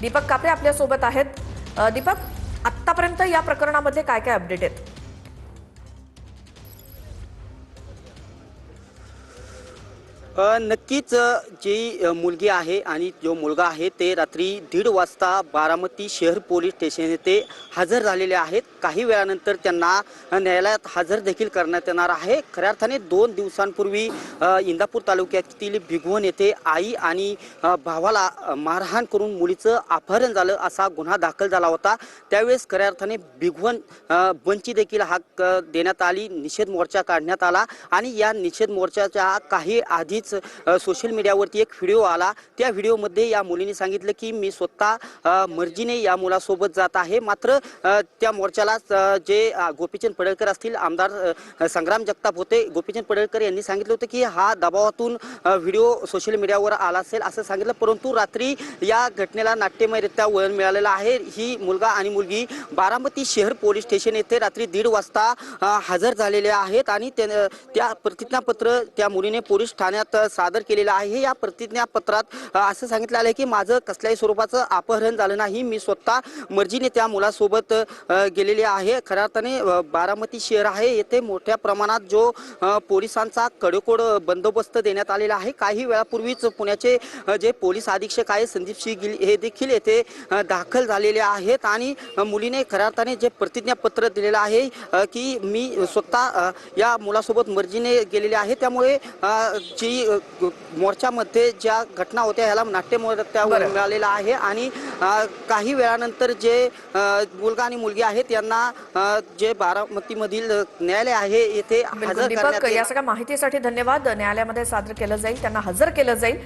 दीपक कापरे आपल्या सोबत आहेत। दीपक, आतापर्यंत या प्रकरणामध्ये काय काय अपडेट आहेत? नक्कीच जी मुलगी आहे आणि जो मुलगा आहे ते रात्री 1:30 वाजता बारामती शहर पोलीस स्टेशन येथे हजर झालेले आहेत। काही वेळानंतर त्यांना न्यायालयात हजर देखील करण्यात येणार आहे। खऱ्या अर्थाने 2 दिवसांपूर्वी इंदापूर तालुक्यातील भिगवण येथे आई आणि भावाला मारहाण करून मुलीचं अपहरण झालं असा गुन्हा दाखल झाला होता। त्यावेळेस खऱ्या अर्थाने भिगवण बंदची देखील हाक देण्यात आली, निषेध मोर्चा काढण्यात आला आणि या निषेध मोर्चाच्या काही आधी सोशल मीडियावरती एक व्हिडिओ आला। त्या व्हिडिओमध्ये या मुलीने सांगितलं की मी स्वतः मर्जीने या मुलासोबत जात आहे। मात्र त्या मोर्चाला जे गोपीचंद पडळकर असतील, आमदार संग्राम जगताप होते, गोपीचंद पडळकर यांनी सांगितलं होतं की हा दबावातून व्हिडिओ सोशल मीडियावर आला असेल असं सांगितलं। परंतु रात्री या घटनेला नाट्यमयरित्या वळण मिळालेलं आहे। ही मुलगा आणि मुलगी बारामती शहर पोलीस स्टेशन येथे रात्री 1:30 वाजता हजर झालेले आहेत आणि त्या प्रतिज्ञापत्र त्या मुलीने पोलीस ठाण्यात सादर केलेलं आहे। या प्रतिज्ञापत्रात असं सांगितलं आहे की माझं कसल्याही स्वरूपाचं अपहरण झालं नाही, मी स्वतः मर्जीने त्या मुलासोबत गेलेले आहे। खऱ्या अर्थाने बारामती शहर आहे, येथे मोठ्या प्रमाणात जो पोलिसांचा कडेकोड बंदोबस्त देण्यात आलेला आहे। काही वेळापूर्वीच पुण्याचे जे पोलीस अधीक्षक आहे संदीप सिंह गिल हे देखील येथे दाखल झालेले आहेत आणि मुलीने खऱ्या अर्थाने जे प्रतिज्ञापत्र दिलेलं आहे की मी स्वतः या मुलासोबत मर्जीने गेलेले आहे। त्यामुळे जी मोर्चामध्ये ज्या घटना होत्या ह्याला नाट्यमयरित्या मिळालेला आहे आणि काही वेळानंतर जे मुलगा आणि मुलगी आहेत यांना जे बारामतीमधील न्यायालय आहे येथे हजर दीपक, करण्यात या सगळ्या माहितीसाठी धन्यवाद। न्यायालयामध्ये सादर केलं जाईल, त्यांना हजर केलं जाईल।